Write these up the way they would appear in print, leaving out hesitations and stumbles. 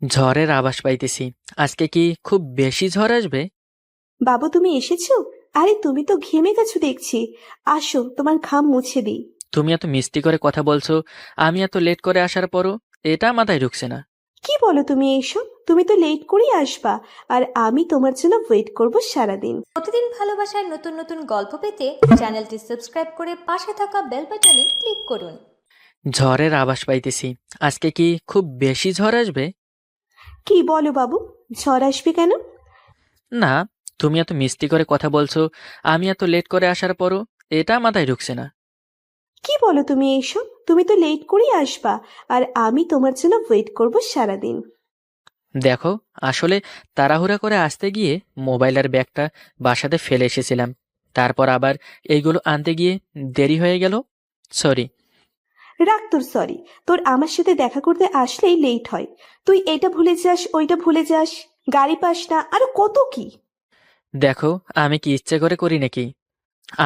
ঝড়ের আভাস পাইতেছি। আজকে কি খুব বেশি ঝড় আসবে? বাবু তুমি এসেছো? আরে তুমি তো ঘেমে গেছো দেখছি। আসো তোমার ঘাম মুছে দিই। তুমি এত মিষ্টি করে কথা বলছো, আমি এত লেট করে আসার পরও এটা মাথায় ঢুকছে না। কি বলো তুমি এইসব? তুমি তো লেট করেই আসবা, আর আমি তোমার জন্য ওয়েট করব সারাদিন। প্রতিদিন ভালোবাসার নতুন নতুন গল্প পেতে চ্যানেলটি সাবস্ক্রাইব করে পাশে থাকা বেল বাটনে ক্লিক করুন। ঝড়ের আভাস পাইতেছি। আজকে কি খুব বেশি ঝড় আসবে? কি বলো বাবু, ঝড় আসবে কেন? না, তুমি এত মিষ্টি করে কথা বলছো, আমি এত লেট করে আসার পরও এটা মাথায় ঢুকছে না। কি বলো তুমি এইসব? তুমি তো লেট করেই আসবা, আর আমি তোমার জন্য ওয়েট করব সারাদিন। দেখো, আসলে তাড়াহুড়া করে আসতে গিয়ে মোবাইল আর ব্যাগটা বাসাতে ফেলে এসেছিলাম। তারপর আবার এইগুলো আনতে গিয়ে দেরি হয়ে গেল। সরি। রাখ তোর সরি। তোর আমার সাথে দেখা করতে আসলেই লেট হয়। তুই এটা ভুলে যাস, ওইটা ভুলে যাস, গাড়ি পাস না, আরো কত কি। দেখো, আমি কি ইচ্ছে করে করি নাকি?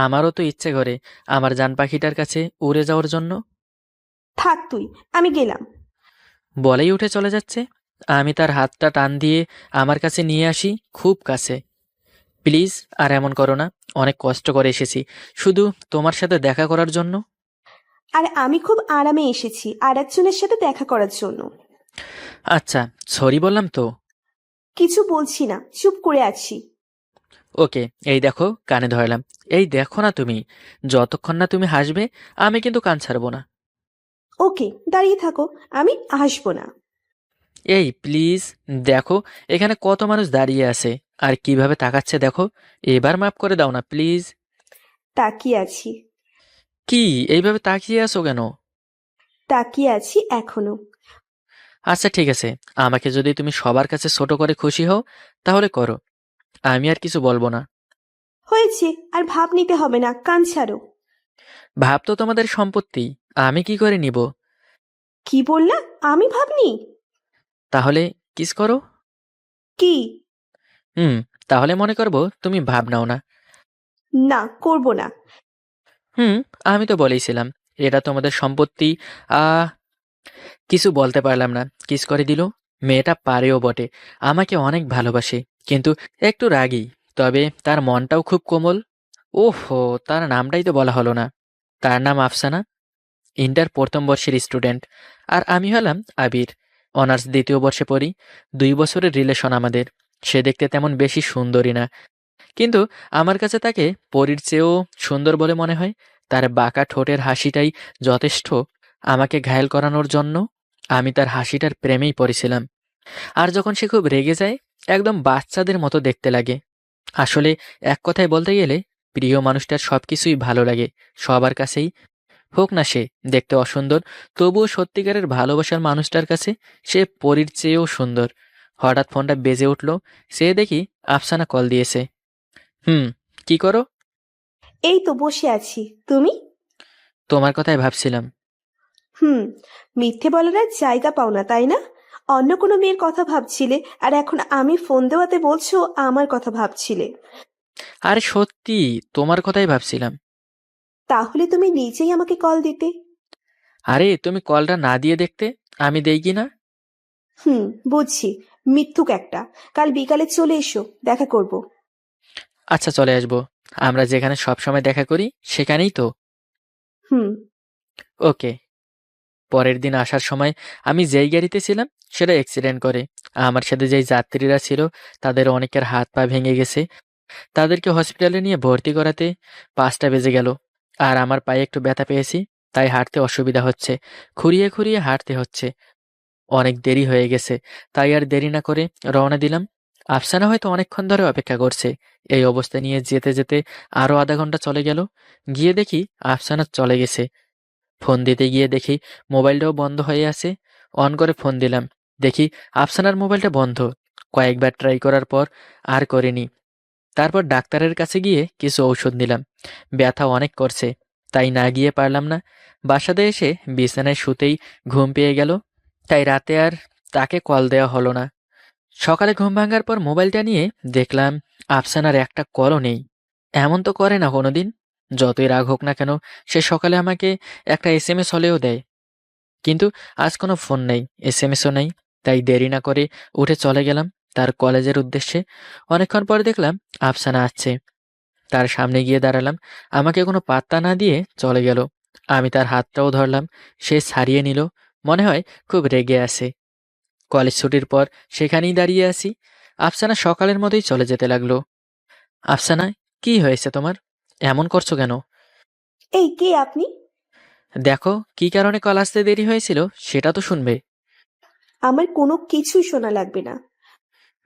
আমারও তো ইচ্ছে করে আমার জান পাখিটার কাছে উড়ে যাওয়ার জন্য। থাক তুই, আমি গেলাম। বলেই উঠে চলে যাচ্ছে। আমি তার হাতটা টান দিয়ে আমার কাছে নিয়ে আসি, খুব কাছে। প্লিজ, আর এমন করো না। অনেক কষ্ট করে এসেছি শুধু তোমার সাথে দেখা করার জন্য। আর আমি খুব আরামে এসেছি আর একজনের সাথে দেখা করার জন্য। আচ্ছা, সরি বললাম তো। কিছু বলছি না, চুপ করে আছি। ওকে, এই দেখো কানে ধরলাম। এই দেখো না তুমি, যতক্ষণ না তুমি হাসবে আমি কিন্তু কান ছাড়বো না। ওকে, দাঁড়িয়ে থাকো, আমি আসবো না। এই প্লিজ, দেখো এখানে কত মানুষ দাঁড়িয়ে আছে আর কিভাবে তাকাচ্ছে দেখো। এবার মাফ করে দাও না প্লিজ। তাকিয়ে আছি। কি, এইভাবে তাকিয়ে আছো কেন? তাকিয়ে আছি এখনো। আচ্ছা ঠিক আছে, আমাকে যদি তুমি সবার কাছে ছোট করে খুশি হও তাহলে করো, আমি আর কিছু বলবো না। হয়েছে, আর ভাব নিতে হবে না, কান ছাড়ো। ভাব তো তোমাদের সম্পত্তি, আমি কি করে নিব? কি বললা? আমি ভাবনি? তাহলে কিস করো। কি? হুম, তাহলে মনে করবো তুমি ভাব নাও না। না, করব না। হুম, আমি তো বলেইছিলাম এটা তোমাদের সম্পত্তি। আহ কিছু বলতে পারলাম না, কিস করে দিল। মেয়েটা পারেও বটে, আমাকে অনেক ভালোবাসে, কিন্তু একটু রাগী। তবে তার মনটাও খুব কোমল। ওহো, তার নামটাই তো বলা হলো না। তার নাম আফসানা, ইন্টার প্রথম বর্ষের স্টুডেন্ট। আর আমি হলাম আবির, অনার্স দ্বিতীয় বর্ষে পড়ি। 2 বছরের রিলেশন আমাদের। সে দেখতে তেমন বেশি সুন্দরী না, কিন্তু আমার কাছে তাকে পরীর চেয়েও সুন্দর বলে মনে হয়। তার বাঁকা ঠোঁটের হাসিটাই যথেষ্ট আমাকে ঘায়েল করানোর জন্য। আমি তার হাসিটার প্রেমেই পড়েছিলাম। আর যখন সে খুব রেগে যায়, একদম বাচ্চাদের মতো দেখতে লাগে। আসলে এক কথায় বলতে গেলে, প্রিয় মানুষটার সবকিছুই ভালো লাগে সবার কাছেই। হোক না সে দেখতে অসুন্দর, তবুও সত্যিকারের ভালোবাসার মানুষটার কাছে সে পরীর চেয়েও সুন্দর। হঠাৎ ফোনটা বেজে উঠল, সে দেখি আফসানা কল দিয়েছে। হুম, কি করো? এই তো বসে আছি। তুমি? তোমার কথাই ভাবছিলাম। হুম। মিথ্যে বলার আর জায়গা পাও না, তাই না? অন্য কোনো মেয়ের কথা ভাবছিলে, আর এখন আমি ফোন দেওয়াতে বলছো আমার কথা ভাবছিলে। আরে সত্যি, তোমার কথাই ভাবছিলাম। তাহলে তুমি নিজেই আমাকে কল দিতে। আরে তুমি কলটা না দিয়ে দেখতে, আমি দেই কি না। হুম, বুঝছি। মিথ্যুক একটা। কাল বিকালে চলে এসো, দেখা করব। আচ্ছা, চলে আসবো। আমরা যেখানে সবসময় দেখা করি সেখানেই তো। হুম। ওকে। পরের দিন আসার সময় আমি যেই গাড়িতে ছিলাম সেটা অ্যাক্সিডেন্ট করে। আমার সাথে যেই যাত্রীরা ছিল তাদের অনেকের হাত পা ভেঙে গেছে। তাদেরকে হসপিটালে নিয়ে ভর্তি করাতে 5টা বেজে গেল। আর আমার পায়ে একটু ব্যথা পেয়েছি, তাই হাঁটতে অসুবিধা হচ্ছে। খুঁড়িয়ে খুঁড়িয়ে হাঁটতে হচ্ছে। অনেক দেরি হয়ে গেছে, তাই আর দেরি না করে রওনা দিলাম। আফসানা হয়তো অনেকক্ষণ ধরে অপেক্ষা করছে। এই অবস্থা নিয়ে যেতে যেতে আরো আধা ঘন্টা চলে গেল। গিয়ে দেখি আফসানা চলে গেছে। ফোন দিতে গিয়ে দেখি মোবাইলটাও বন্ধ হয়ে আছে। অন করে ফোন দিলাম, দেখি আফসানার মোবাইলটা বন্ধ। কয়েকবার ট্রাই করার পর আর করিনি। তারপর ডাক্তারের কাছে গিয়ে কিছু ঔষধ নিলাম। ব্যথা অনেক করছে, তাই না গিয়ে পারলাম না। বাসাতে এসে বিছানায় শুতেই ঘুম পেয়ে গেল, তাই রাতে আর তাকে কল দেওয়া হলো না। সকালে ঘুম ভাঙার পর মোবাইলটা নিয়ে দেখলাম আফসানার একটা কলও নেই। এমন তো করে না কোনোদিন। যতই রাগ হোক না কেন, সে সকালে আমাকে একটা এসএমএস হলেও দেয়। কিন্তু আজ কোনো ফোন নেই, এসএমএসও নেই। তাই দেরি না করে উঠে চলে গেলাম তার কলেজের উদ্দেশ্যে। অনেকক্ষণ পরে দেখলাম আফসানা আসছে। তার সামনে গিয়ে দাঁড়ালাম। আমাকে কোনো পাত্তা না দিয়ে চলে গেল। আমি তার হাতটাও ধরলাম। সে ছাড়িয়ে নিল। মনে হয় খুব রেগে আছে। কলেজ ছুটির পর সেখানেই দাঁড়িয়ে আছি। আফসানা সকালের মতোই চলে যেতে লাগলো। আফসানা, কি হয়েছে তোমার? এমন করছো কেন? এই কে আপনি? দেখো, কি কারণে কল আসতে দেরি হয়েছিল সেটা তো শুনবে। আমার কোনো কিছুই শোনা লাগবে না।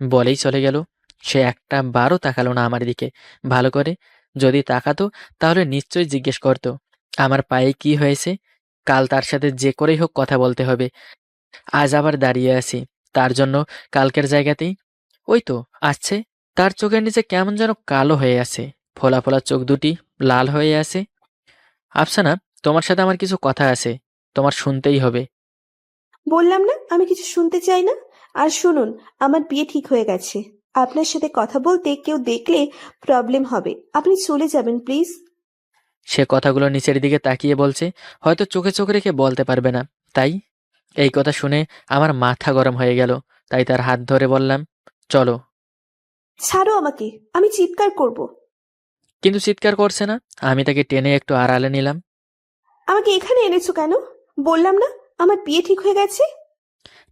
বলেই চলে গেল। সে একটা বারও তাকালো না আমার দিকে ভালো করে। যদি তাকাতো তাহলে নিশ্চয়ই জিজ্ঞেস করতো আমার পায়ে কি হয়েছে। কাল তার সাথে যে করেই হোক কথা বলতে হবে। আজ আবার দাঁড়িয়ে আছি তার জন্য কালকের জায়গাতেই। ওই তো আসছে। তার চোখের নিচে কেমন যেন কালো হয়ে আছে। ফোলা ফোলা চোখ দুটি লাল হয়ে আছে। আফসানা, তোমার সাথে আমার কিছু কথা আছে, তোমার শুনতেই হবে। বললাম না আমি কিছু শুনতে চাই না। আর শুনুন, আমার বিয়ে ঠিক হয়ে গেছে। আপনার সাথে কথা বলতে কেউ দেখলে প্রবলেম হবে। আপনি চলে যাবেন প্লিজ। সে কথাগুলো নিচের দিকে তাকিয়ে বলছে। হয়তো চোখে চোখ রেখে বলতে পারবে না, তাই। এই কথা শুনে আমার মাথা গরম হয়ে গেল। তাই তার হাত ধরে বললাম, চলো। ছাড়ো আমাকে, আমি চিৎকার করব। কিন্তু চিৎকার করছে না। আমি তাকে টেনে একটু আড়ালে নিলাম। আমাকে এখানে এনেছো কেন? বললাম না আমার বিয়ে ঠিক হয়ে গেছে।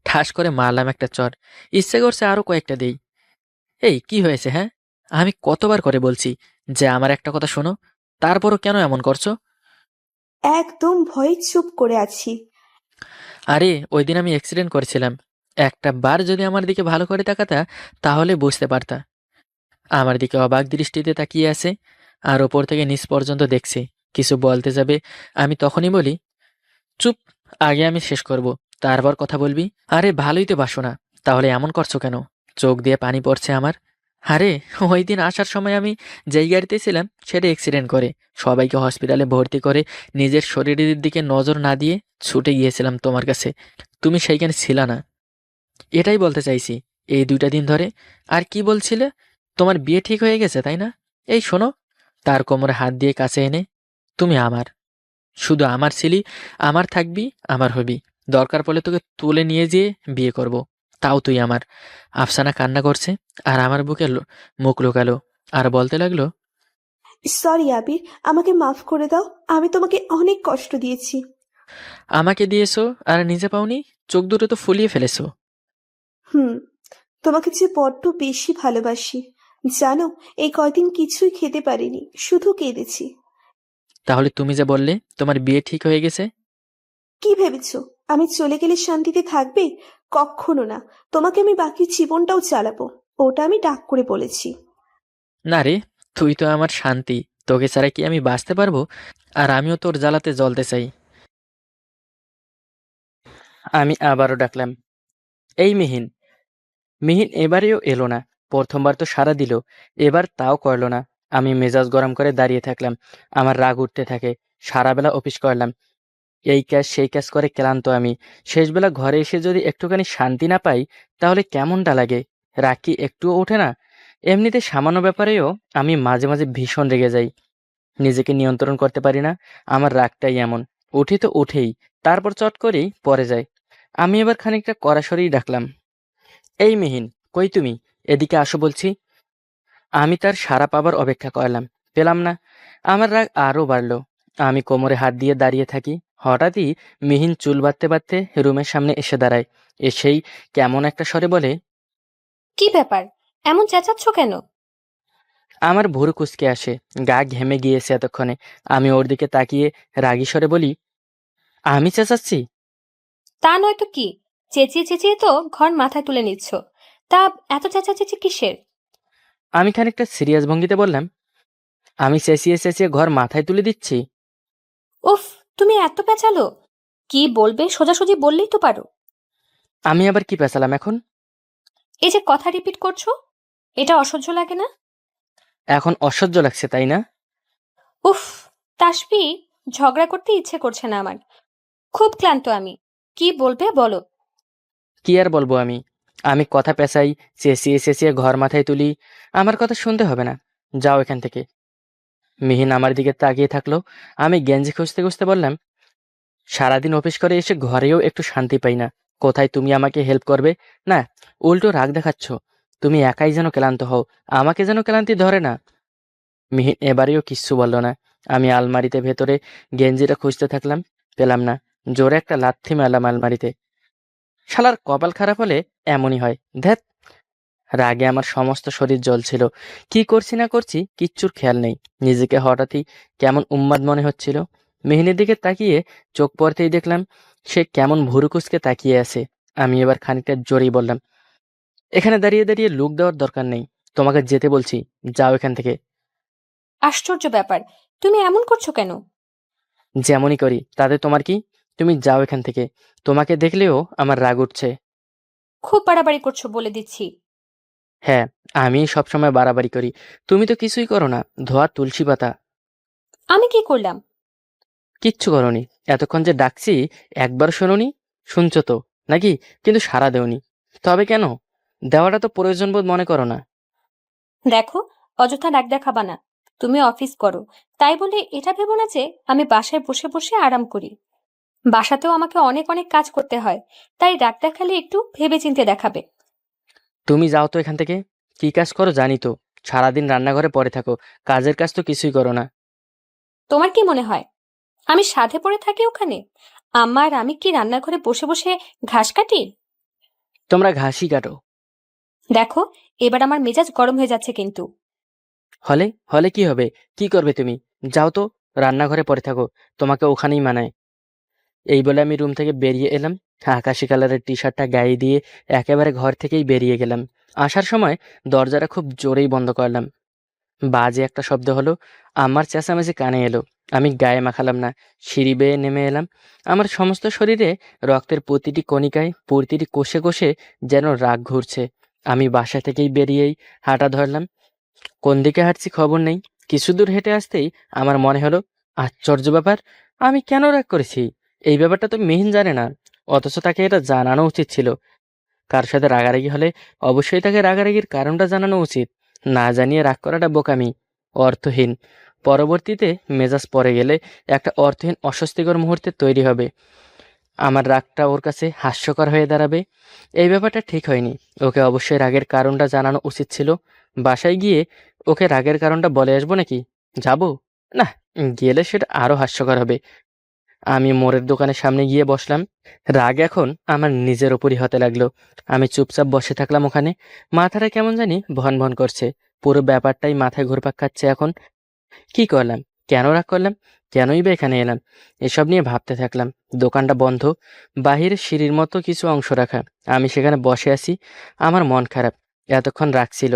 ঠাস করে মারলাম একটা চড়। ইচ্ছে করছে আরো কয়েকটা দেই। এই কি হয়েছে, হ্যাঁ? আমি কতবার করে বলছি যে আমার একটা কথা শোনো, তারপরও কেন এমন করছো? একদম ভয়ে চুপ করে আছি। আরে ওই দিন আমি অ্যাক্সিডেন্ট করেছিলাম। একটা বার যদি আমার দিকে ভালো করে তাকাতা তাহলে বুঝতে পারতা। আমার দিকে অবাক দৃষ্টিতে তাকিয়ে আছে আর ওপর থেকে নিচ পর্যন্ত দেখছে। কিছু বলতে যাবে, আমি তখনই বলি, চুপ, আগে আমি শেষ করব, তারপর কথা বলবি। আরে ভালোই তো বাসো না, তাহলে এমন করছো কেন? চোখ দিয়ে পানি পড়ছে আমার। আরে ওই দিন আসার সময় আমি যেই গাড়িতে ছিলাম সেটা অ্যাক্সিডেন্ট করে সবাইকে হসপিটালে ভর্তি করে নিজের শরীরের দিকে নজর না দিয়ে ছুটে গিয়েছিলাম তোমার কাছে। তুমি সেইখানে ছিলা না। এটাই বলতে চাইছি এই 2টা দিন ধরে। আর কি বলছিলে? তোমার বিয়ে ঠিক হয়ে গেছে, তাই না? এই শোনো, তার কোমরে হাত দিয়ে কাছে এনে, তুমি আমার, শুধু আমার ছিলি, আমার থাকবি, আমার হবি। দরকার পড়লে তোকে তুলে নিয়ে যেয়ে বিয়ে করব, তাও তুই আমার। আফসানা কান্না করছে আর আমার বুকে মুখ লুকালো আর বলতে লাগলো, সরি আবির, আমাকে মাফ করে দাও। আমি তোমাকে অনেক কষ্ট দিয়েছি। আমাকে দিয়েছো আর নিজে পাওনি? চোখ দুটো তো ফুলিয়ে ফেলেছো। হুম, তোমাকে যে বড্ড বেশি ভালোবাসি। জানো, এই কয়দিন কিছুই খেতে পারিনি, শুধু কেঁদেছি। তাহলে তুমি যে বললে তোমার বিয়ে ঠিক হয়ে গেছে? কি ভেবেছো আমি চলে গেলে শান্তিতে থাকবে? কখনো না। তোমাকে আমি বাকি জীবনটাও চালাবো। ওটা আমি ডাক করে বলেছি। না রে, তুই তো আমার শান্তি। তোকে ছাড়া কি আমি বাঁচতে পারবো? আর আমিও তোর জ্বালাতে জ্বলতে চাই। আমি আবারও ডাকলাম, এই মিহিন। মিহিন এবারেও এলো না। প্রথমবার তো সাড়া দিল, এবার তাও করলো না। আমি মেজাজ গরম করে দাঁড়িয়ে থাকলাম। আমার রাগ উঠতে থাকে। সারাবেলা অফিস করলাম, এই কাজ সেই কাজ করে ক্লান্ত আমি। শেষবেলা ঘরে এসে যদি একটুখানি শান্তি না পাই তাহলে কেমনটা লাগে? রাগ কি একটুও ওঠে না? এমনিতে সামান্য ব্যাপারেও আমি মাঝে মাঝে ভীষণ রেগে যাই। নিজেকে নিয়ন্ত্রণ করতে পারি না। আমার রাগটাই এমন, উঠে তো উঠেই, তারপর চট করেই পড়ে যায়। আমি এবার খানিকটা কড়াসরেই ডাকলাম, এই মিহিন, কই তুমি? এদিকে আসো বলছি। আমি তার সাড়া পাবার অপেক্ষা করলাম, পেলাম না। আমার রাগ আরও বাড়ল। আমি কোমরে হাত দিয়ে দাঁড়িয়ে থাকি। হঠাৎই মিহিন চুল বাঁধতে বাঁধতে রুমের সামনে এসে দাঁড়ায়। এসেই কেমন একটা স্বরে বলে, কি ব্যাপার, এমন চেঁচাচ্ছ কেন? আমার ভুরু কুঁচকে আসে, গা ঘেমে গিয়েছে এতক্ষণে। আমি ওর দিকে তাকিয়ে রাগী স্বরে বলি, আমি চেঁচাচ্ছি? তা নয় তো কি, চেঁচিয়ে চেঁচিয়ে তো ঘর মাথায় তুলে নিচ্ছ। তা এত চেঁচাচেঁচি কিসের? আমি খানিকটা সিরিয়াস ভঙ্গিতে বললাম, আমি চেঁচিয়ে চেঁচিয়ে ঘর মাথায় তুলে দিচ্ছি? উফ, তুমি এত পেঁচালো? কি বলবে সোজাসুজি বললেই তো পারো। আমি আবার কি পেঁচালাম এখন? এই যে কথা রিপিট করছো, এটা অসহ্য লাগে না? এখন অসহ্য লাগছে, তাই না? উফ, তাসফি, ঝগড়া করতে ইচ্ছে করছে না আমার। খুব ক্লান্ত আমি। কি বলবে বলো। কি আর বলবো আমি? আমি কথা পেঁচাই, চেঁচিয়ে চেঁচিয়ে ঘর মাথায় তুলি, আমার কথা শুনতে হবে না। যাও এখান থেকে। মিহিন আমার দিকে তাকিয়ে থাকলো। আমি গেঞ্জি খুঁজতে খুঁজতে বললাম, সারাদিন অফিস করে এসে ঘরেও একটু শান্তি পাই না, কোথায় তুমি আমাকে হেল্প করবে? না, উল্টো রাগ দেখাচ্ছ। তুমি একাই যেন ক্লান্ত হও, আমাকে যেন ক্লান্তি ধরে না। মিহিন এবারেও কিচ্ছু বলল না। আমি আলমারিতে ভেতরে গেঞ্জিটা খুঁজতে থাকলাম, পেলাম না। জোরে একটা লাথি মারলাম আলমারিতে। শালার কপাল খারাপ হলে এমনই হয়। ধ্যাত, রাগে আমার সমস্ত শরীর জ্বলছিল। কি করছি না করছি কিচ্ছুর খেয়াল নেই। নিজেকে হঠাৎই কেমন উন্মাদ মনে হচ্ছিল। মেহিনের দিকে তাকিয়ে চোখ পড়তেই দেখলাম সে কেমন ভুরু কুঁচকে তাকিয়ে আছে। আমি এবার খানিকটা জোরেই বললাম, এখানে দাঁড়িয়ে দাঁড়িয়ে লুক দেওয়ার দরকার নেই। তোমাকে যেতে বলছি, যাও এখান থেকে। আশ্চর্য ব্যাপার, তুমি এমন করছো কেন? যেমনই করি তাতে তোমার কি? তুমি যাও এখান থেকে। তোমাকে দেখলেও আমার রাগ উঠছে। খুব বাড়াবাড়ি করছো বলে দিচ্ছি। হ্যাঁ, আমি সবসময় বাড়াবাড়ি করি। তুমি তো কিছুই করো না, ধোয়া তুলসী পাতা। আমি কি করলাম? কিচ্ছু করনি। এতক্ষণ যে ডাকছি একবার শোনোনি? শুনছো তো নাকি? কিন্তু সাড়া দেওনি। তবে কেন? দেওয়াটা তো প্রয়োজনবোধ মনে করো না? দেখো, অযথা রাগ দেখাবা না। তুমি অফিস করো, তাই বলে এটা ভেবো না যে আমি বাসায় বসে বসে আরাম করি। বাসাতেও আমাকে অনেক অনেক কাজ করতে হয়, তাই রাগ দেখালে একটু ভেবেচিন্তে দেখাবে। তুমি যাও তো এখান থেকে। কি কাজ করো জানি তো। সারাদিন রান্নাঘরে পড়ে থাকো, কাজের কাজ তো কিছুই করো না। তোমার কি মনে হয় আমি সাধে পড়ে থাকি ওখানে? আমি কি রান্নাঘরে বসে বসে ঘাস কাটি? তোমরা ঘাসই কাটো। দেখো, এবার আমার মেজাজ গরম হয়ে যাচ্ছে কিন্তু। হলে হলে কি হবে? কি করবে তুমি? যাও তো, রান্নাঘরে পড়ে থাকো। তোমাকে ওখানেই মানায়। এই বলে আমি রুম থেকে বেরিয়ে এলাম। আকাশি কালারের টি শার্টটা গায়ে দিয়ে একেবারে ঘর থেকেই বেরিয়ে গেলাম। আসার সময় দরজাটা খুব জোরেই বন্ধ করলাম। বাজে একটা শব্দ হলো। আমার চেঁচামেচি কানে এলো। আমি গায়ে মাখালাম না, সিঁড়ি বেয়ে নেমে এলাম। আমার সমস্ত শরীরে রক্তের প্রতিটি কণিকায়, প্রতিটি কোষে কোষে যেন রাগ ঘুরছে। আমি বাসা থেকেই বেরিয়েই হাঁটা ধরলাম। কোন দিকে হাঁটছি খবর নেই। কিছু দূর হেঁটে আসতেই আমার মনে হলো, আশ্চর্য ব্যাপার, আমি কেন রাগ করেছি? এই ব্যাপারটা তো মিহিন জানে না, অথচ তাকে এটা জানানো উচিত ছিল। কার সাথে রাগারাগি হলে অবশ্যই তাকে রাগারাগির কারণটা জানানো উচিত। না জানিয়ে রাগ করাটা বোকামি, অর্থহীন। পরবর্তীতে মেজাজ পড়ে গেলে একটা অর্থহীন অস্বস্তিকর মুহূর্তে তৈরি হবে। আমার রাগটা ওর কাছে হাস্যকর হয়ে দাঁড়াবে। এই ব্যাপারটা ঠিক হয়নি। ওকে অবশ্যই রাগের কারণটা জানানো উচিত ছিল। বাসায় গিয়ে ওকে রাগের কারণটা বলে আসবো নাকি? যাব না, গেলে সেটা আরো হাস্যকর হবে। আমি মোড়ের দোকানের সামনে গিয়ে বসলাম। রাগ এখন আমার নিজের ওপরই হতে লাগলো। আমি চুপচাপ বসে থাকলাম ওখানে। মাথাটা কেমন জানি ভন ভন করছে। পুরো ব্যাপারটাই মাথায় ঘুরপাক খাচ্ছে এখন। কি করলাম? কেন রাগ করলাম? কেনই বা এখানে এলাম? এসব নিয়ে ভাবতে থাকলাম। দোকানটা বন্ধ, বাহিরে সিঁড়ির মতো কিছু অংশ রাখা। আমি সেখানে বসে আছি। আমার মন খারাপ। এতক্ষণ রাগ ছিল,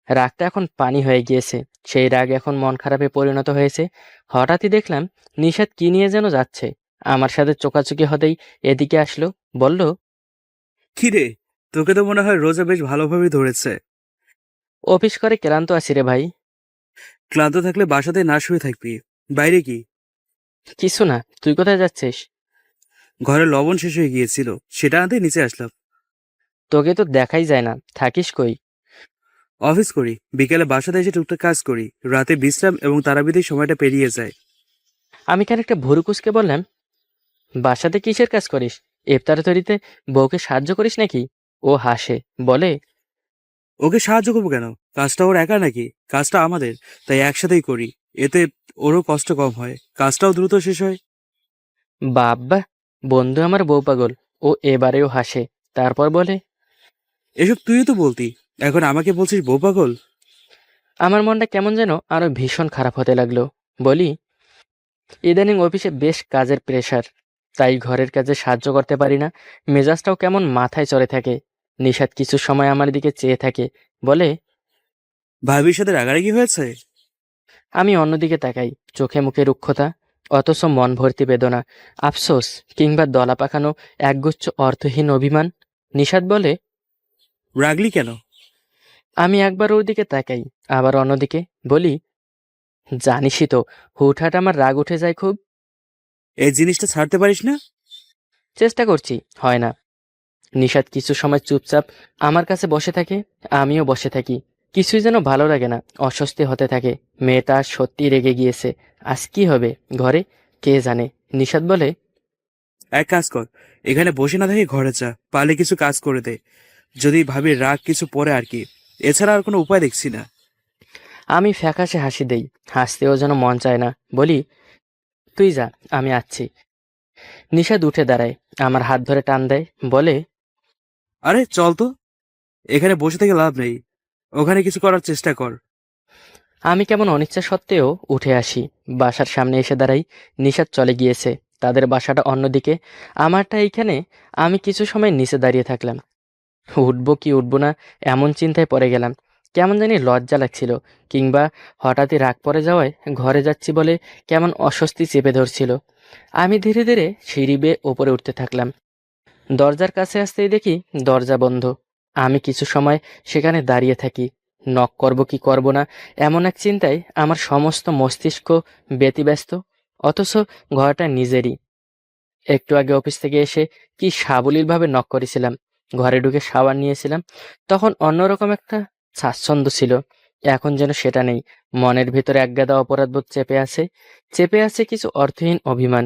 রাগটা এখন পানি হয়ে গিয়েছে। সেই রাগ এখন মন খারাপে পরিণত হয়েছে। হঠাৎই দেখলাম নিশাত কি নিয়ে যেন যাচ্ছে। আমার সাথে চোকাচুকি হতেই এদিকে আসলো, বলল, কি রে, তোকে তো মনে হয় রোজা বেশ ভালোভাবেই ধরেছে। অফিস করে ক্লান্ত আছি রে ভাই। ক্লান্ত থাকলে বাসাতে না শুয়ে থাকবি। বাইরে কি? কিছু না, তুই কোথায় যাচ্ছিস? ঘরে লবণ শেষ হয়ে গিয়েছিল, সেটা আনতে নিচে আসলাম। তোকে তো দেখাই যায় না, থাকিস কই? অফিস করি, বিকেলে বাসাতে এসে টুকটাক কাজ করি, রাতে বিশ্রাম এবং তারাবিদের সময়টা পেরিয়ে যায়। আমি খানিকটা ভুরু কুঁচকে বললাম, বাসাতে কিসের কাজ করিস? ইফতার তৈরিতে বউকে সাহায্য করিস নাকি? ও হাসে, বলে, ওকে সাহায্য করবো কেন? কাজটা ওর একা নাকি? কাজটা আমাদের, তাই একসাথেই করি। এতে ওরও কষ্ট কম হয়, কাজটাও দ্রুত শেষ হয়। বাবা, বন্ধু আমার বউ পাগল। ও এবারেও হাসে, তারপর বলে, এসব তুইও তো বলতি, এখন আমাকে বলছিস বউ পাগল? আমার মনটা কেমন যেন আরো ভীষণ খারাপ হতে লাগলো। বলি, ইদানিং অফিসে বেশ কাজের প্রেসার, তাই ঘরের কাজে সাহায্য করতে পারি না। মেজাজটাও কেমন মাথায় চড়ে থাকে। নিশাত কিছু সময় আমার দিকে চেয়ে থাকে, বলে, ভাবির সাথে রাগারাগি হয়েছে? আমি অন্যদিকে তাকাই, চোখে মুখে রুক্ষতা, অথচ মন ভর্তি বেদনা, আফসোস, কিংবা দলা পাকানো একগুচ্ছ অর্থহীন অভিমান। নিশাত বলে, রাগলি কেন? আমি একবার ওর দিকে তাকাই, আবার অন্যদিকে। বলি, জানিসই তো, হুটহাট আমার রাগ উঠে যায় খুব। এই জিনিসটা ছাড়তে পারিস না? চেষ্টা করছি, হয় না। নিশাত কিছু সময় চুপচাপ আমার কাছে বসে থাকে। আমিও বসে থাকি। কিছুই যেন ভালো লাগে না, অস্বস্তি হতে থাকে। মেয়েটা সত্যি রেগে গিয়েছে। আজ কি হবে ঘরে কে জানে। নিশাত বলে, এক কাজ কর, এখানে বসে না থেকে ঘরে যা, পারলে কিছু কাজ করে দে। যদি ভাবির রাগ কিছু পরে আর কি, এছাড়া আর কোনো উপায় দেখছি না। আমি ফ্যাকাশে হাসি দেই, হাসতেও যেন মন চায় না। বলি, তুই যা, আমি আসছি। নিশাদ উঠে দাঁড়ায়, আমার হাত ধরে টান দেয়, বলে, আরে চল তো, এখানে বসে থেকে লাভ নেই, ওখানে কিছু করার চেষ্টা কর। আমি কেমন অনিচ্ছা সত্ত্বেও উঠে আসি, বাসার সামনে এসে দাঁড়াই। নিশাদ চলে গিয়েছে, তাদের বাসাটা অন্যদিকে, আমারটা এইখানে। আমি কিছু সময় নিচে দাঁড়িয়ে থাকলাম। উঠবো কি উঠবো না এমন চিন্তায় পড়ে গেলাম। কেমন জানি লজ্জা লাগছিল, কিংবা হঠাৎই রাগ পড়ে যাওয়ায় ঘরে যাচ্ছি বলে কেমন অস্বস্তি চেপে ধরছিল। আমি ধীরে ধীরে সিঁড়ি বেয়ে ওপরে উঠতে থাকলাম। দরজার কাছে আসতেই দেখি দরজা বন্ধ। আমি কিছু সময় সেখানে দাঁড়িয়ে থাকি। নক করব কি করব না এমন এক চিন্তায় আমার সমস্ত মস্তিষ্ক ব্যতিব্যস্ত। অথচ ঘরটা নিজেরই। একটু আগে অফিস থেকে এসে কি সাবলীলভাবে নক করেছিলাম, ঘরে ঢুকে শাওয়ার নিয়েছিলাম, তখন অন্যরকম একটা স্বাচ্ছন্দ্য ছিল। এখন যেন সেটা নেই। মনের ভিতরে একগাদা অপরাধবোধ চেপে আছে কিছু অর্থহীন অভিমান।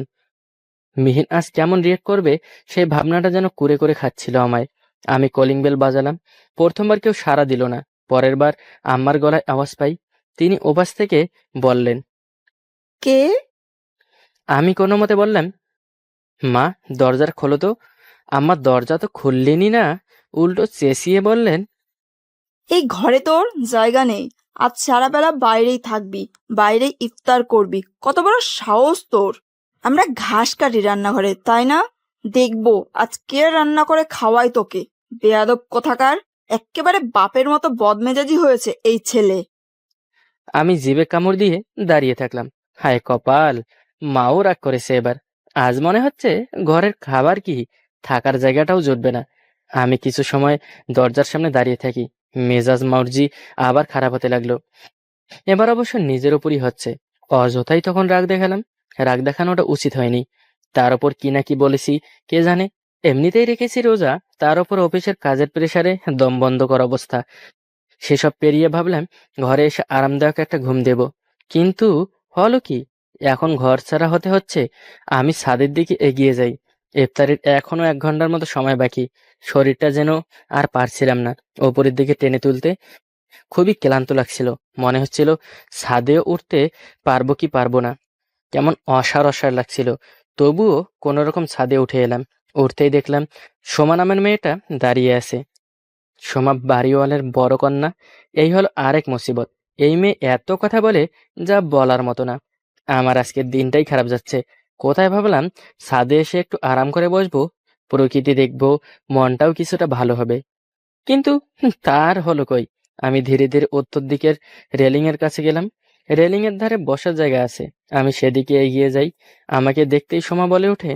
মিহিন আজ কেমন রিয়েক্ট করবে সেই ভাবনাটা যেন কুরে করে খাচ্ছিল আমায়। আমি কলিং বেল বাজালাম। প্রথমবার কেউ সাড়া দিল না। পরের বার আম্মার গলায় আওয়াজ পাই। তিনি ওপাশ থেকে বললেন, কে? আমি কোনো মতে বললাম, মা, দরজার খোলো তো। আম্মা দরজা তো খুললেনই না, উল্টো চেঁচিয়ে বললেন, এই ঘরে তোর জায়গা নেই। আজ সারা বেলা বাইরেই থাকবি, বাইরেই ইফতার করবি। কত বড় সাহস তোর! আমরা ঘাস কাটি রান্নাঘরে, তাই না? দেখবো আজ কে রান্না করে খাওয়াই তোকে। বেয়াদব কোথাকার! এক্কেবারে বাপের মতো বদমেজাজি হয়েছে এই ছেলে। আমি জিভে কামড় দিয়ে দাঁড়িয়ে থাকলাম। হায় কপাল, মাও রাগ করেছে এবার। আজ মনে হচ্ছে ঘরের খাবার কি থাকার জায়গাটাও জুটবে না। আমি কিছু সময় দরজার সামনে দাঁড়িয়ে থাকি। মেজাজ মার্জি আবার খারাপ হতে লাগলো। এবার অবশ্য নিজের উপরই হচ্ছে। অযথাই তখন রাগ দেখালাম। রাগ দেখানোটা উচিত হয়নি। তার ওপর কি না কি বলেছি কে জানে। এমনিতেই রেখেছি রোজা, তার ওপর অফিসের কাজের প্রেসারে দম বন্ধ করা অবস্থা। সেসব পেরিয়ে ভাবলাম ঘরে এসে আরামদায়ক একটা ঘুম দেব। কিন্তু হলো কি, এখন ঘর ছাড়া হতে হচ্ছে। আমি ছাদের দিকে এগিয়ে যাই। ইফতারের এখনো 1 ঘন্টার মতো সময় বাকি। শরীরটা যেন আর পারছিলাম না ওপরের দিকে টেনে তুলতে। খুবই ক্লান্ত লাগছিল। মনে হচ্ছিল ছাদেও উঠতে পারবো কি পারবো না। কেমন অসার অসার লাগছিল। তবুও কোনো রকম ছাদে উঠে এলাম। উঠতেই দেখলাম সোমা নামের মেয়েটা দাঁড়িয়ে আছে। সোমা বাড়িওয়ালের বড় কন্যা। এই হলো আরেক মুসিবত। এই মেয়ে এত কথা বলে যা বলার মতো না। আমার আজকের দিনটাই খারাপ যাচ্ছে। কোথায় ভাবলাম ছাদে এসে একটু আরাম করে বসবো, প্রকৃতি দেখবো, মনটাও কিছুটা ভালো হবে। কিন্তু তার হলো কই। আমি ধীরে ধীরে উত্তর দিকের রেলিং এর কাছে গেলাম। রেলিং এর ধারে বসার জায়গা আছে। আমি সেদিকে এগিয়ে যাই। আমাকে দেখতেই সোমা বলে ওঠে,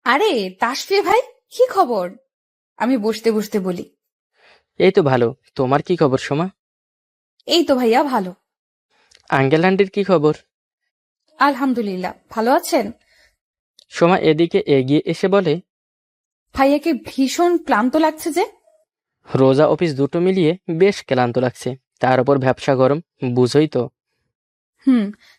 আরে তাসফি ভাই, কি খবর? আমি বসতে বসতে বলি, এই তো ভালো। তোমার কি খবর সোমা? এই তো ভাইয়া ভালো। আঙ্কেল আন্টির কি খবর? আলহামদুলিল্লাহ, ভালো আছেন? সোমা এদিকে এগিয়ে এসে বলে, ভাইয়াকে ভীষণ ক্লান্ত লাগছে যে। রোজা অফিস দুটো মিলিয়ে বেশ ক্লান্ত লাগছে। তার উপর ব্যবসা গরম, বুঝোই তো।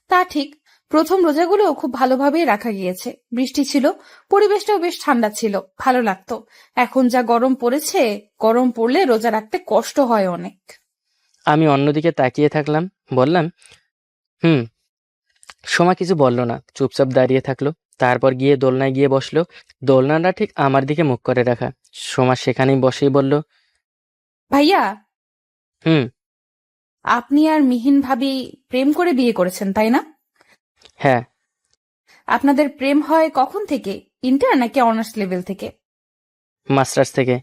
তা ঠিক। প্রথম রোজাগুলো খুব ভালোভাবেই রাখা গিয়েছে। বৃষ্টি ছিল, পরিবেশটাও বেশ ঠান্ডা ছিল, ভালো লাগতো। এখন যা গরম পড়েছে, গরম পড়লে রোজা রাখতে কষ্ট হয় অনেক। আমি অন্যদিকে তাকিয়ে থাকলাম, বললাম, হুম। সোমা কিছু বলল না, চুপচাপ দাঁড়িয়ে থাকলো। তারপর গিয়ে দোলনায় গিয়ে বসলো। দোলনাটা ঠিক আমার দিকে মুখ করে রাখা। সোমা সেখানেই বসেই বলল, ভাইয়া, হুম। আপনি আর মিহিন ভাবি প্রেম করে বিয়ে করেছেন, তাই না? হ্যাঁ। আপনাদের প্রেম হয় কখন থেকে? ইন্টার নাকি অনার্স লেভেল থেকে? মাস্টার্স থেকে।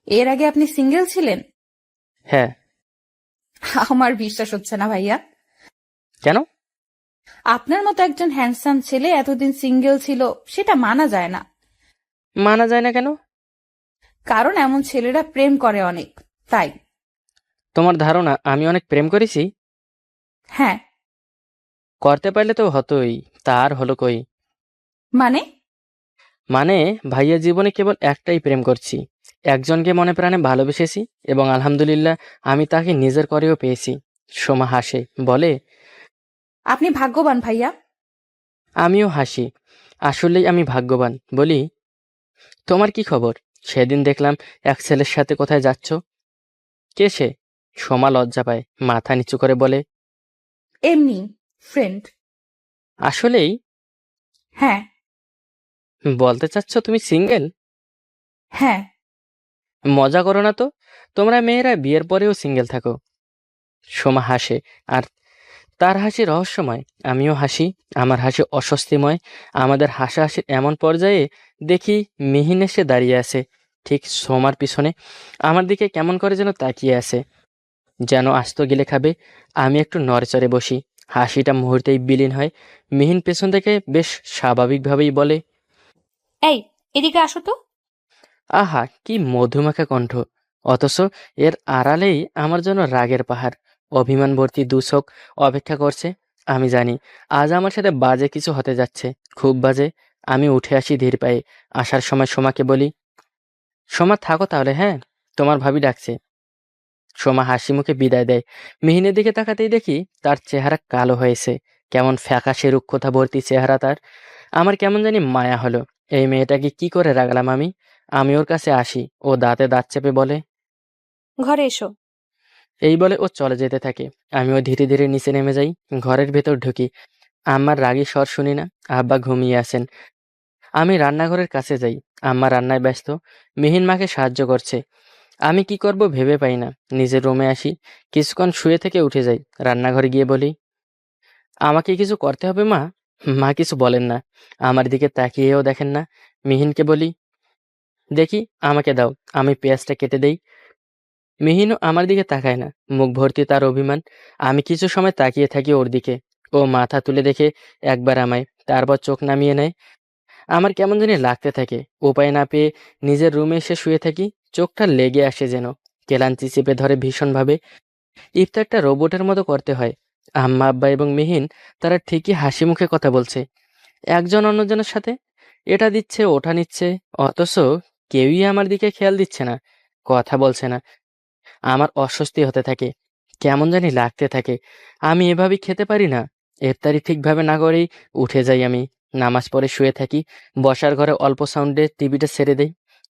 এর আগে আপনি সিঙ্গেল ছিলেন? হ্যাঁ। আমার বিশ্বাস হচ্ছে না ভাইয়া। কেন? আপনার মতো একজন হ্যান্ডসাম ছেলে এতদিন সিঙ্গেল ছিল, সেটা মানা যায় না। মানা যায় না কেন? কারণ এমন ছেলেরা প্রেম করে অনেক, তাই। তোমার ধারণা আমি অনেক প্রেম করেছি? হ্যাঁ। করতে পারলে তো হতোই। তার হলো কই। মানে? মানে ভাইয়া জীবনে কেবল একটাই প্রেম করছি। একজনকে মনে প্রাণে ভালোবেসেছি এবং আলহামদুলিল্লাহ আমি তাকে নিজের করেও পেয়েছি। সোমা হাসে, বলে, আপনি ভাগ্যবান ভাইয়া। আমিও হাসি। আসলেই আমি ভাগ্যবান। বলি, তোমার কি খবর? সেদিন দেখলাম এক ছেলের সাথে কোথায় যাচ্ছ। কে সে? সোমা লজ্জা পায়, মাথা নিচু করে বলে, এমনি ফ্রেন্ড। আসলেই? হ্যাঁ। বলতে চাচ্ছ তুমি সিঙ্গেল? হ্যাঁ। মজা করো না তো। তোমরা মেয়েরা বিয়ের পরেও সিঙ্গেল থাকো। সোমা হাসে, আর তার হাসি রহস্যময়। আমিও হাসি, আমার হাসি অস্বস্তিময়। আমাদের হাসাহাসির এমন পর্যায়ে দেখি মিহিন এসে দাঁড়িয়ে আছে ঠিক সোমার পিছনে। আমার দিকে কেমন করে যেন তাকিয়ে আছে, যেন আস্ত গিলে খাবে। আমি একটু নড়েচড়ে বসি, হাসিটা মুহূর্তেই বিলীন হয়। মিহিন পেছন থেকে বেশ স্বাভাবিকভাবেই বলে, এই, এদিকে আসো তো। আহা কি মধুমাখা কণ্ঠ! অথচ এর আড়ালেই আমার জন্য রাগের পাহাড়, অভিমান ভর্তি দুচোখ অপেক্ষা করছে। আমি জানি আজ আমার সাথে বাজে কিছু হতে যাচ্ছে, খুব বাজে। আমি উঠে আসি ধীর পায়ে। আসার সময় সোমাকে বলি, সোমা থাকো তাহলে, হ্যাঁ, তোমার ভাবি ডাকছে। সোমা হাসি মুখে বিদায় দেয়। মিহিনের দিকে তাকাতেই দেখি তার চেহারা কালো হয়েছে, কেমন ফ্যাকাশে রুক্ষতা ভর্তি চেহারা তার। আমার কেমন জানি মায়া হলো। এই মেয়েটাকে কি করে রাখলাম আমি? আমি ওর কাছে আসি, ও দাঁতে দাঁত চেপে বলে, ঘরে এসো। এই বলে ও চলে যেতে থাকে। আমিও ধীরে ধীরে নিচে নেমে যাই, ঘরের ভেতর ঢুকি। আম্মার রাগী স্বর শুনি না, আব্বা ঘুমিয়ে আছেন। আমি রান্নাঘরের কাছে যাই, আম্মা রান্নায় ব্যস্ত, মিহিন মাকে সাহায্য করছে। আমি কি করব ভেবে পাই না। নিজের রুমে আসি, কিছুক্ষণ শুয়ে থেকে উঠে যাই। রান্নাঘরে গিয়ে বলি, আমাকে কিছু করতে হবে মা? মা কিছু বলেন না, আমার দিকে তাকিয়েও দেখেন না। মিহিনকে বলি, দেখি আমাকে দাও, আমি পেঁয়াজটা কেটে দেই। মিহিনও আমার দিকে তাকায় না, মুখ ভর্তি তার অভিমান। আমি কিছু সময় তাকিয়ে থাকি ওর দিকে। ও মাথা তুলে দেখে একবার আমায়, তারপর চোখ নামিয়ে নেয়। আমার কেমন জানি লাগতে থাকে। উপায় না পেয়ে নিজের রুমে এসে শুয়ে থাকি। চোখটা লেগে আসে যেন, ক্লান্তি চেপে ধরে ভীষণভাবে। ইফতারটা রোবটের মতো করতে হয়। আম্মা আব্বা এবং মিহিন তারা ঠিকই হাসি মুখে কথা বলছে একজন অন্যজনের সাথে, এটা দিচ্ছে ওটা নিচ্ছে, অথচ কেউই আমার দিকে খেয়াল দিচ্ছে না, কথা বলছে না। আমার অস্বস্তি হতে থাকে, কেমন জানি লাগতে থাকে। আমি এভাবেই খেতে পারি না। ইফতারি ঠিকভাবে না করেই উঠে যাই আমি, নামাজ পড়ে শুয়ে থাকি। বসার ঘরে অল্প সাউন্ডে টিভিটা ছেড়ে দেই।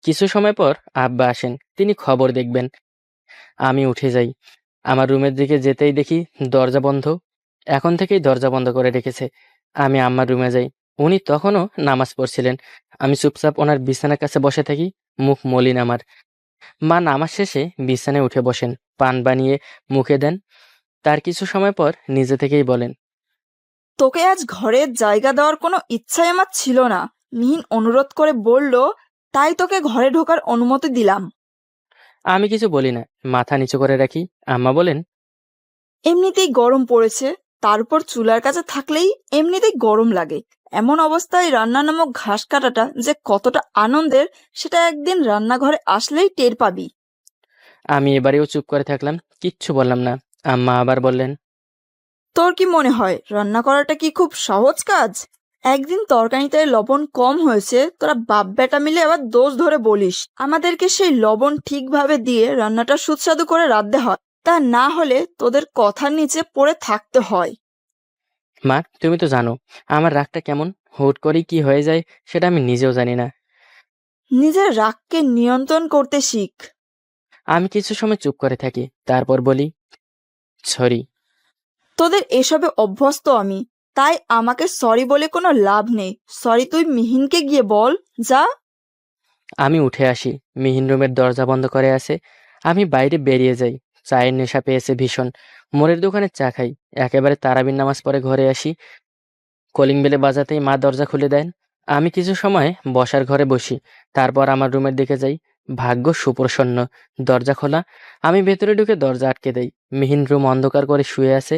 কিছু সময় পর আব্বা আসেন, তিনি খবর দেখবেন। আমি উঠে যাই, আমার রুমের দিকে যেতেই দেখি দরজা বন্ধ। এখন থেকেই দরজা বন্ধ করে রেখেছে। আমি আম্মার রুমে যাই, উনি তখনও নামাজ পড়ছিলেন। আমি চুপচাপ ওনার বিছানার কাছে বসে থাকি, মুখ মলিন আমার। মা নামাজ শেষে বিছানায় উঠে বসেন, পান বানিয়ে মুখে দেন। তার কিছু সময় পর নিজে থেকেই বলেন, তোকে আজ ঘরের জায়গা দেওয়ার কোনো ইচ্ছাই আমার ছিল না। মিহিন অনুরোধ করে বলল, তাই তোকে ঘরে ঢোকার অনুমতি দিলাম। আমি কিছু বলি না, মাথা নিচু করে রাখি। আম্মা বলেন, এমনিতেই গরম পড়েছে, তারপর চুলার কাছে থাকলেই এমনিতেই গরম লাগে। এমন অবস্থায় রান্না নামক ঘাস কাটাটা যে কতটা আনন্দের, সেটা একদিন রান্নাঘরে আসলেই টের পাবি। আমি এবারেও চুপ করে থাকলাম, কিচ্ছু বললাম না। আম্মা আবার বললেন, তোর কি মনে হয় রান্না করাটা কি খুব সহজ কাজ? একদিন তরকারিতে লবণ কম হয়েছে, তোরা বাপ বেটা মিলে আবার দোষ ধরে বলিস। আমাদেরকে সেই লবণ ঠিকভাবে দিয়ে রান্নাটা সুস্বাদু করে রাঁধতে হয়, তা না হলে তোদের কথার নিচে পড়ে থাকতে হয়। মা তুমি তো জানো আমার রাগটা কেমন, হুট করেই কি হয়ে যায় সেটা আমি নিজেও জানি না। নিজের রাগকে নিয়ন্ত্রণ করতে শিখ। আমি কিছু সময় চুপ করে থাকি, তারপর বলি, সরি। তোদের এসবে অভ্যস্ত আমি, তাই আমাকে সরি বলে কোনো লাভ নেই। সরি তুই মিহিনকে গিয়ে বল, যা। আমি উঠে আসি, মিহিন রুমের দরজা বন্ধ করে আছে। আমি বাইরে বেরিয়ে যাই। চায়ের নেশা পেয়েছে ভীষণ। মোড়ের দোকানে চা খাই, একেবারে তারাবির নামাজ পড়ে ঘরে আসি। কলিং বেলে বাজাতেই মা দরজা খুলে দেন। আমি কিছু সময় বসার ঘরে বসি, তারপর আমার রুমের দিকে যাই। ভাগ্য সুপ্রসন্ন, দরজা খোলা। আমি ভেতরে ঢুকে দরজা আটকে দেই। মিহিন রুম অন্ধকার করে শুয়ে আছে।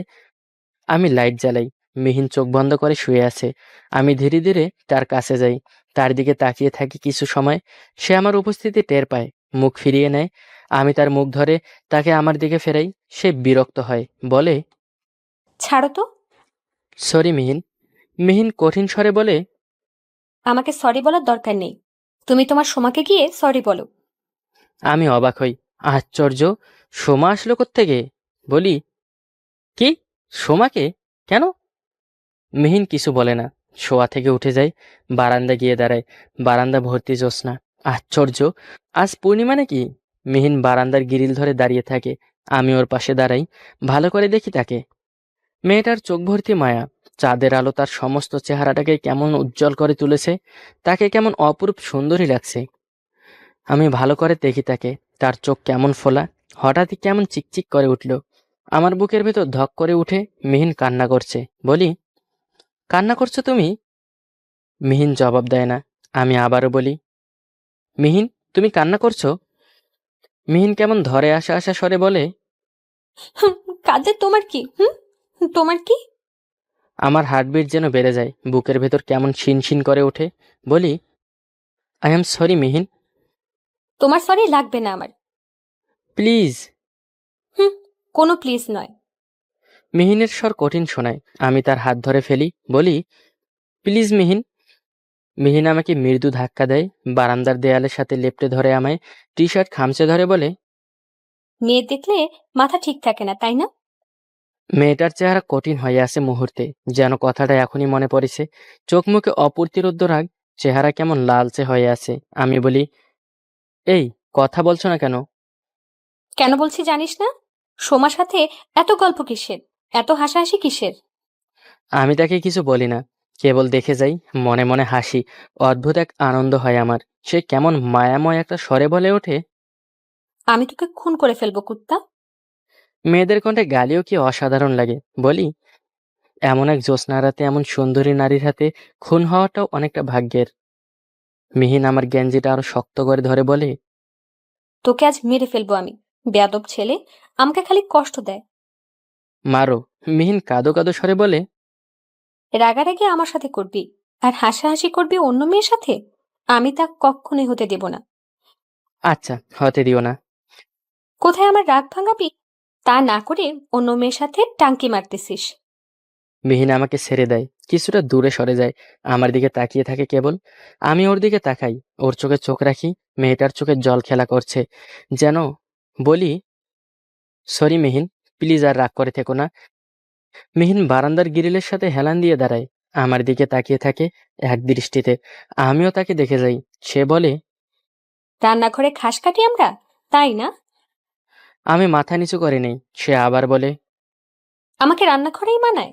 আমি লাইট জ্বালাই। মিহিন চোখ বন্ধ করে শুয়ে আছে। আমি ধীরে ধীরে তার কাছে যাই, তার দিকে তাকিয়ে থাকি কিছু সময়। সে আমার উপস্থিতি টের পায়, মুখ ফিরিয়ে নেয়। আমি তার মুখ ধরে তাকে আমার দিকে ফেরাই। সে বিরক্ত হয়, বলে, ছাড়ো তো। সরি মিহিন। মিহিন কঠিন স্বরে বলে, আমাকে সরি বলার দরকার নেই। তুমি তোমার সোমাকে গিয়ে সরি বলো। আমি অবাক হই, আশ্চর্য, সোমা আসলো কোত্থেকে? বলি, কি, সোমাকে? কেন? মিহিন কিছু বলে না, শোয়া থেকে উঠে যাই, বারান্দা গিয়ে দাঁড়াই। বারান্দা ভর্তি জ্যোৎস্না। আশ্চর্য, আজ পূর্ণিমা নাকি? মিহিন বারান্দার গ্রিল ধরে দাঁড়িয়ে থাকে। আমি ওর পাশে দাঁড়াই, ভালো করে দেখি তাকে। মেয়েটার চোখ ভর্তি মায়া। চাঁদের আলো তার সমস্ত চেহারাটাকে কেমন উজ্জ্বল করে তুলেছে। তাকে কেমন অপরূপ সুন্দরী লাগছে। আমি ভালো করে দেখি তাকে। তার চোখ কেমন ফোলা, হঠাৎই কেমন চিকচিক করে উঠল। আমার বুকের ভেতর ধক করে উঠে। মিহিন কান্না করছে। বলি, কান্না করছো তুমি? মিহিন জবাব দেয় না। আমি আবারও বলি, মিহিন, তুমি কান্না করছো? মিহিন কেমন ধরে আসা আসা স্বরে বলে, কাজে তোমার কি? তোমার কি? আমার হার্টবিট যেন বেড়ে যায়, বুকের ভেতর কেমন শিনশিন করে ওঠে। বলি, আই এম সরি মিহিন। তোমার সরি লাগবে না আমার। প্লিজ। হুম, কোনো প্লিজ নয়। মিহিনের স্বর কঠিন শোনায়। আমি তার হাত ধরে ফেলি, বলি, প্লিজ মিহিন। মিহিন আমাকে মৃদু ধাক্কা দেয়, বারান্দার দেয়ালের সাথে লেপ্টে ধরে আমায় টি শার্ট খামচে ধরে বলে, মেয়ে দেখলে মাথা ঠিক থাকে না, তাই না? মেয়েটার চেহারা কঠিন হয়ে আছে মুহূর্তে, যেন কথাটা এখনই মনে পড়েছে। চোখ মুখে অপ্রতিরোধ্য রাগ, চেহারা কেমন লালচে হয়ে আছে। আমি বলি, এই, কথা বলছো না কেন? কেন বলছি জানিস না? সোমার সাথে এত গল্প কিসের? এত হাসাহাসি কিসের? আমি তাকে কিছু বলি না, কেবল দেখে যাই, মনে মনে হাসি। অদ্ভুত এক আনন্দ হয় আমার। সে কেমন মায়াময় একটা স্বরে বলে ওঠে, আমি তোকে খুন করে ফেলবো কুত্তা। মেয়েদের কণ্ঠে গালিও কি অসাধারণ লাগে। বলি, এমন এক জ্যোৎস্না রাতে এমন সুন্দরী নারীর হাতে খুন হওয়াটাও অনেকটা ভাগ্যের। মিহিন আমার গেঞ্জিটা আরো শক্ত করে ধরে বলে, তোকে আজ মেরে ফেলবো আমি। বেয়াদব ছেলে, আমাকে খালি কষ্ট দেয়। মারো। মিহিন কাঁদো কাঁদো স্বরে বলে, রাগারাগি আমার সাথে করবি আর হাসাহাসি করবি অন্য মেয়ের সাথে? আমি তা কখনোই হতে দেব না। আচ্ছা, হতে দিও না। কোথায় আমার রাগ ভাঙাবি? তা না করে অন্য মেয়ের সাথে টাঙ্কি মারতেছিস। মিহিন আমাকে ছেড়ে দেয়, কিছুটা দূরে সরে যায়, আমার দিকে তাকিয়ে থাকে কেবল। আমি ওর দিকে তাকাই, ওর চোখে চোখ রাখি। মেয়েটার চোখে জল খেলা করছে যেন। বলি, সরি মিহিন, প্লিজ আর রাগ করে থেকো না। মিহিন বারান্দার গ্রিলের সাথে হেলান দিয়ে দাঁড়ায়, আমার দিকে তাকিয়ে থাকে এক দৃষ্টিতে। আমিও তাকে দেখে যাই। সে বলে, রান্নাঘরে ঘাস কাটি আমরা, তাই না? আমি মাথা নিচু করে নেই। সে আবার বলে, আমাকে রান্নাঘরেই মানায়,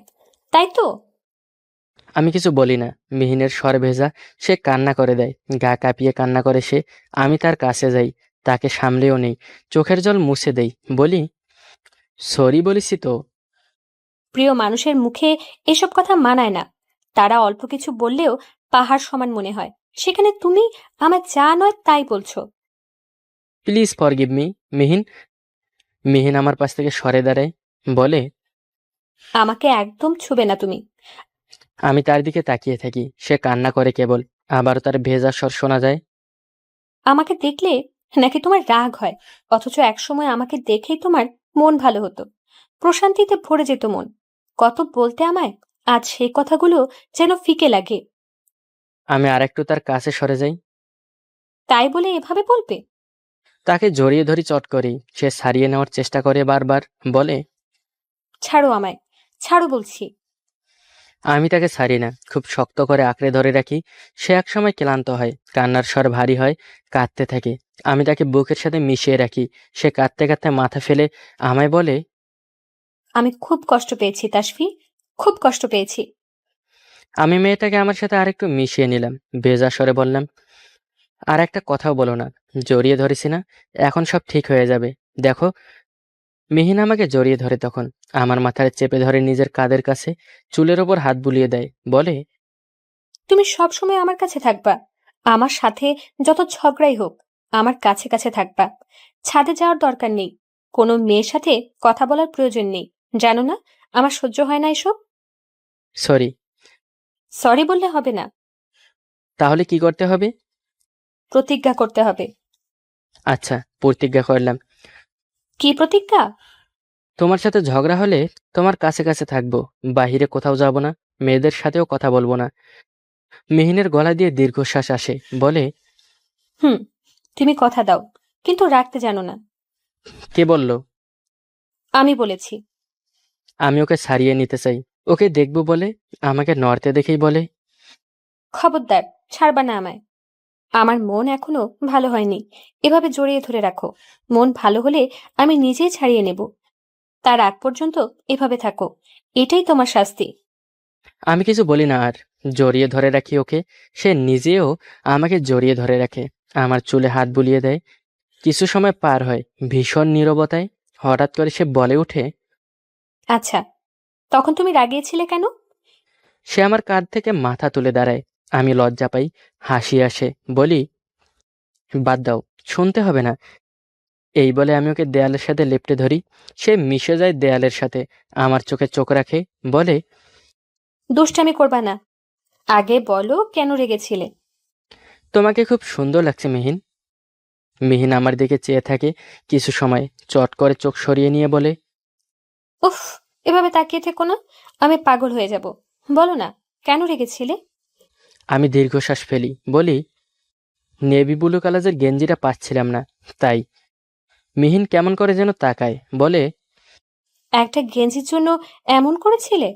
তাই তো? আমি কিছু বলি না। মিহিনের স্বর ভেজা, সে কান্না করে দেয়, গা কাঁপিয়ে কান্না করে সে। আমি তার কাছে যাই, তাকে সামলেও নেই, চোখের জল মুছে দেই। বলি, সরি বলেছি তো। প্রিয় মানুষের মুখে এসব কথা মানায় না। তারা অল্প কিছু বললেও পাহাড় সমান মনে হয়, সেখানে তুমি আমার যা নয় তাই বলছো। Please forgive me Mihin. Mihin আমার পাশ থেকে সরে দাঁড়ায়, বলে, আমাকে একদম ছুবে না তুমি। আমি তার দিকে তাকিয়ে থাকি। সে কান্না করে কেবল, আবারও তার ভেজা স্বর শোনা যায়। আমাকে দেখলে নাকি তোমার রাগ হয়, অথচ একসময় আমাকে দেখেই তোমার মন ভালো হতো, প্রশান্তিতে ভরে যেত মন। কত বলতে আমায়, আজ সেই কথাগুলো যেন ফিকে লাগে। আমি আরেকটু তার কাছে সরে যাই, তাই বলে এভাবে বলবে? তাকে জড়িয়ে ধরি চট করেই। সে ছাড়িয়ে নেওয়ার চেষ্টা করে বারবার, বলে, ছাড়ো আমায়, ছাড়ো বলছি। আমি তাকে ছাড়ি না, খুব শক্ত করে আঁকড়ে ধরে রাখি। সে একসময় ক্লান্ত হয়, কান্নার স্বর ভারী হয়, কাঁদতে থাকে। আমি তাকে বুকের সাথে মিশিয়ে রাখি। সে কাঁদতে কাঁদতে মাথা ফেলে আমায় বলে, আমি খুব কষ্ট পেয়েছি তাসফি, খুব কষ্ট পেয়েছি। আমি মেয়েটাকে আমার সাথে আরেকটু মিশিয়ে নিলাম। ভেজা স্বরে বললাম, আর একটা কথাও বলো না। জড়িয়ে ধরেছি না, এখন সব ঠিক হয়ে যাবে। দেখো। মিহিন আমাকে জড়িয়ে ধরে তখন, আমার মাথায় চেপে ধরে নিজের কাঁধের কাছে, চুলের ওপর হাত বুলিয়ে দেয়। বলে, তুমি সব সময় আমার কাছে থাকবা, আমার সাথে যত ঝগড়াই হোক আমার কাছে কাছে থাকবা। ছাদে যাওয়ার দরকার নেই, কোনো মেয়ের সাথে কথা বলার প্রয়োজন নেই। জানো না আমার সহ্য হয় না এসব। সরি। সরি বললে হবে না, তাহলে কি করতে হবে? প্রতিজ্ঞা করতে হবে। আচ্ছা, প্রতিজ্ঞা করলাম। কি প্রতিজ্ঞা? তোমার সাথে ঝগড়া হলে তোমার কাছে কাছে থাকবো, বাহিরে কোথাও যাব না, মেয়েদের সাথেও কথা বলবো না। মিহিনের গলা দিয়ে দীর্ঘশ্বাস আসে, বলে, হুম, তুমি কথা দাও, কিন্তু রাখতে জানো না। কে বলল? আমি বলেছি। আমি ওকে ছাড়িয়ে নিতে চাই, ওকে দেখবো বলে। আমাকে নড়তে দেখেই বলে, খবরদার, ছাড়বা না আমায়। আমার মন এখনো ভালো হয়নি, এভাবে জড়িয়ে ধরে রাখো। মন ভালো হলে আমি নিজেই ছাড়িয়ে নেব। তার আগ পর্যন্ত এভাবে থাকো, এটাই তোমার শাস্তি। আমি কিছু বলি না আর, জড়িয়ে ধরে রাখি ওকে। সে নিজেও আমাকে জড়িয়ে ধরে রাখে, আমার চুলে হাত বুলিয়ে দেয়। কিছু সময় পার হয় ভীষণ নীরবতায়। হঠাৎ করে সে বলে ওঠে, আচ্ছা, তখন তুমি রাগিয়েছিলে কেন? সে আমার কাঁধ থেকে মাথা তুলে দাঁড়ায়। আমি লজ্জা পাই, হাসি আসে, বলি, বাদ দাও, শুনতে হবে না। এই বলে আমি ওকে দেয়ালের সাথে লেপ্টে ধরি। সে মিশে যায় দেয়ালের সাথে, আমার চোখে চোখ রাখে, বলে, দুষ্টামি করবা না, আগে বলো কেন রেগেছিলে। তোমাকে খুব সুন্দর লাগছে মিহিন। মিহিন আমার দিকে চেয়ে থাকে কিছু সময়, চট করে চোখ সরিয়ে নিয়ে বলে, উফ, এভাবে তাকিয়ে থেকো না, আমি পাগল হয়ে যাব। বলো না, কেন রেগেছিলে? আমি দীর্ঘশ্বাস ফেলি, বলি, নেভি ব্লু কালারের গেঞ্জিটা পাচ্ছিলাম না, তাই। মিহিন কেমন করে যেন তাকায়, বলে, একটা গেঞ্জির জন্য এমন করেছিলে?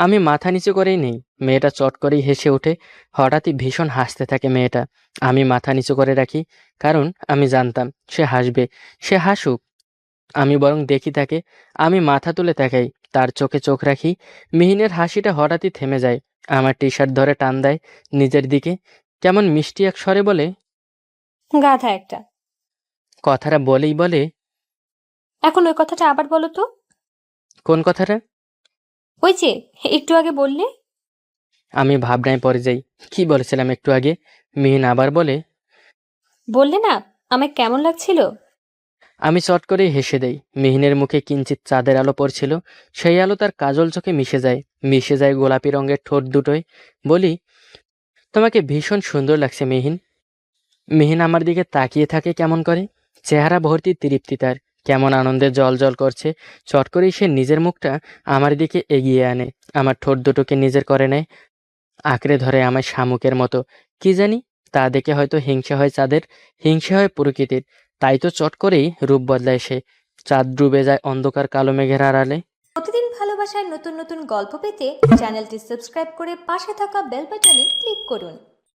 আমি মাথা নিচু করেই নেই। মেয়েটা চট করেই হেসে ওঠে। হঠাৎই ভীষণ হাসতে থাকে মেয়েটা। আমি মাথা নিচু করে রাখি, কারণ আমি জানতাম সে হাসবে। সে হাসুক, আমি বরং দেখি তাকে। আমি মাথা তুলে তাকাই, তার চোখে চোখ রাখি। মিহিনের হাসিটা হঠাৎই থেমে যায়, আমার টি শার্ট ধরে টান দেয় নিজের দিকে। কেমন মিষ্টি এক স্বরে বলে, গাধা একটা। কথাটা বলেই বলে, এখন ওই কথাটা আবার বলো তো। কোন কথাটা? ওই যে একটু আগে বললে। আমি ভাবনায় পড়ে যাই, কি বলেছিলাম একটু আগে? মিহিন আবার বলে, বললে না আমায় কেমন লাগছিল। আমি চট করে হেসে দেই। মিহিনের মুখে কিঞ্চিত চাঁদের আলো পড়ছিল, সেই আলো তার কাজল চোখে মিশে যায় গোলাপি রঙের ঠোঁট দুটোয়। বলি, তোমাকে ভীষণ সুন্দর লাগছে মিহিন। মিহিন আমার দিকে তাকিয়ে থাকে কেমন করে, চেহারা ভর্তি তৃপ্তি তার, কেমন আনন্দে জল জল করছে। চট করেই সে নিজের মুখটা আমার দিকে এগিয়ে আনে, আমার ঠোঁট দুটোকে নিজের করে নেয়, আঁকড়ে ধরে আমায় শামুকের মতো। কি জানি, তা দেখে হয়তো হিংসা হয় চাঁদের, হিংসা হয় প্রকৃতির। তাই তো চট করেই রূপ বদলায় সে। চাঁদ ডুবে যায় অন্ধকার কালো মেঘের আড়ালে। প্রতিদিন ভালোবাসার নতুন নতুন গল্প পেতে চ্যানেলটি সাবস্ক্রাইব করে পাশে থাকা বেল বাটনে ক্লিক করুন।